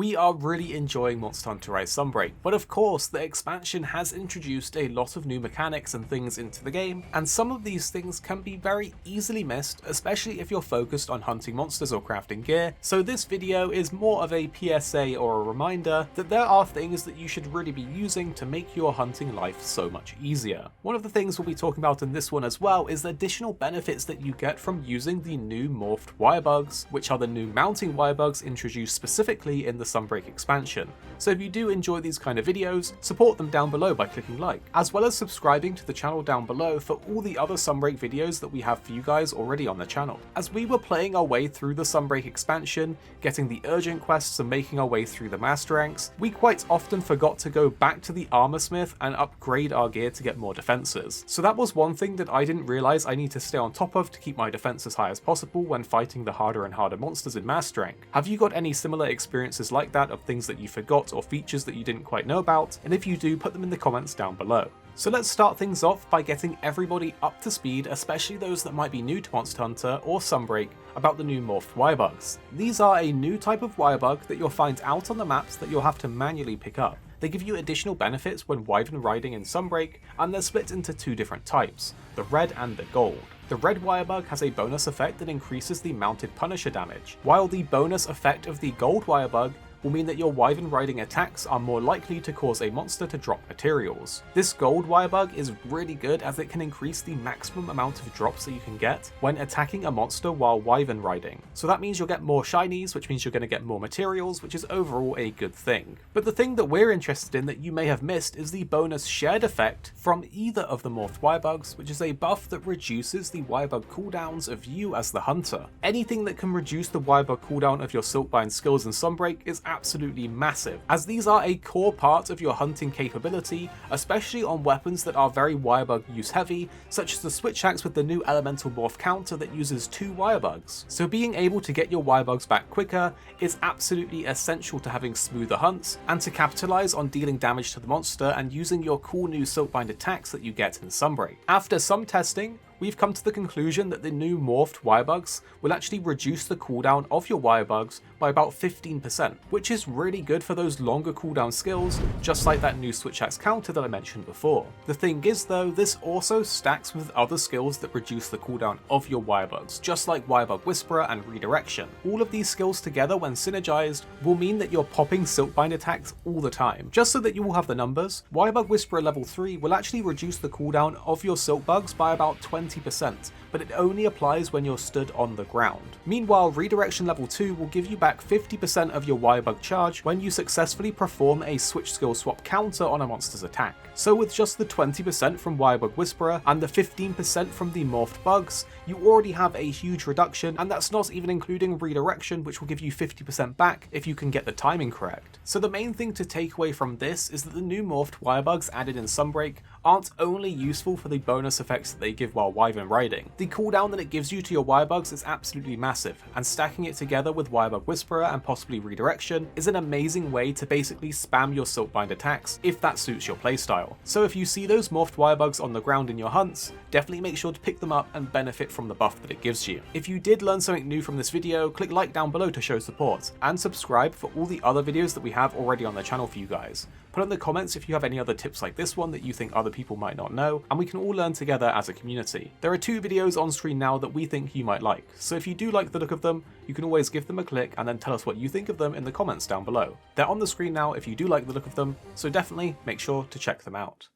We are really enjoying Monster Hunter Rise Sunbreak, but of course the expansion has introduced a lot of new mechanics and things into the game, and some of these things can be very easily missed, especially if you're focused on hunting monsters or crafting gear. So this video is more of a PSA or a reminder that there are things that you should really be using to make your hunting life so much easier. One of the things we'll be talking about in this one as well is the additional benefits that you get from using the new morphed wire bugs, which are the new mounting wire bugs introduced specifically in the Sunbreak expansion. So if you do enjoy these kind of videos, support them down below by clicking like, as well as subscribing to the channel down below for all the other Sunbreak videos that we have for you guys already on the channel. As we were playing our way through the Sunbreak expansion, getting the urgent quests and making our way through the master ranks, we quite often forgot to go back to the armor smith and upgrade our gear to get more defenses. So that was one thing that I didn't realize I need to stay on top of to keep my defense as high as possible when fighting the harder and harder monsters in master rank. Have you got any similar experiences like that of things that you forgot or features that you didn't quite know about? And if you do, put them in the comments down below. So let's start things off by getting everybody up to speed, especially those that might be new to Monster Hunter or Sunbreak, about the new morphed wire bugs. These are a new type of wire bug that you'll find out on the maps that you'll have to manually pick up. They give you additional benefits when wyvern riding in Sunbreak, and they're split into two different types, the red and the gold. The red wire bug has a bonus effect that increases the mounted punisher damage, while the bonus effect of the gold wire bug will mean that your wyvern riding attacks are more likely to cause a monster to drop materials. This gold wire bug is really good as it can increase the maximum amount of drops that you can get when attacking a monster while wyvern riding. So that means you'll get more shinies, which means you're going to get more materials, which is overall a good thing. But the thing that we're interested in that you may have missed is the bonus shared effect from either of the morphed wire bugs, which is a buff that reduces the wire bug cooldowns of you as the hunter. Anything that can reduce the wire bug cooldown of your silkbind skills in Sunbreak is absolutely massive, as these are a core part of your hunting capability, especially on weapons that are very wirebug use heavy, such as the switch axe with the new elemental morph counter that uses 2 wirebugs. So being able to get your wirebugs back quicker is absolutely essential to having smoother hunts, and to capitalize on dealing damage to the monster and using your cool new silkbind attacks that you get in Sunbreak. After some testing, we've come to the conclusion that the new morphed wirebugs will actually reduce the cooldown of your wirebugs by about 15%, which is really good for those longer cooldown skills, just like that new switch axe counter that I mentioned before. The thing is though, this also stacks with other skills that reduce the cooldown of your wirebugs, just like Wirebug Whisperer and Redirection. All of these skills together, when synergized, will mean that you're popping silkbind attacks all the time. Just so that you will have the numbers, Wirebug Whisperer level 3 will actually reduce the cooldown of your silkbugs by about 20%, but it only applies when you're stood on the ground. Meanwhile, Redirection level 2 will give you back 50% of your wirebug charge when you successfully perform a switch skill swap counter on a monster's attack. So with just the 20% from Wirebug Whisperer and the 15% from the morphed bugs, you already have a huge reduction, and that's not even including Redirection, which will give you 50% back if you can get the timing correct. So the main thing to take away from this is that the new morphed wirebugs added in Sunbreak aren't only useful for the bonus effects that they give while wyvern riding. The cooldown that it gives you to your wirebugs is absolutely massive, and stacking it together with Wirebug Whisperer and possibly Redirection is an amazing way to basically spam your silkbind attacks if that suits your playstyle. So if you see those morphed wirebugs on the ground in your hunts, definitely make sure to pick them up and benefit from the buff that it gives you. If you did learn something new from this video, click like down below to show support, and subscribe for all the other videos that we have already on the channel for you guys. Put in the comments if you have any other tips like this one that you think other people might not know, and we can all learn together as a community. There are 2 videos on screen now that we think you might like, so if you do like the look of them, you can always give them a click and then tell us what you think of them in the comments down below. They're on the screen now if you do like the look of them, so definitely make sure to check them out.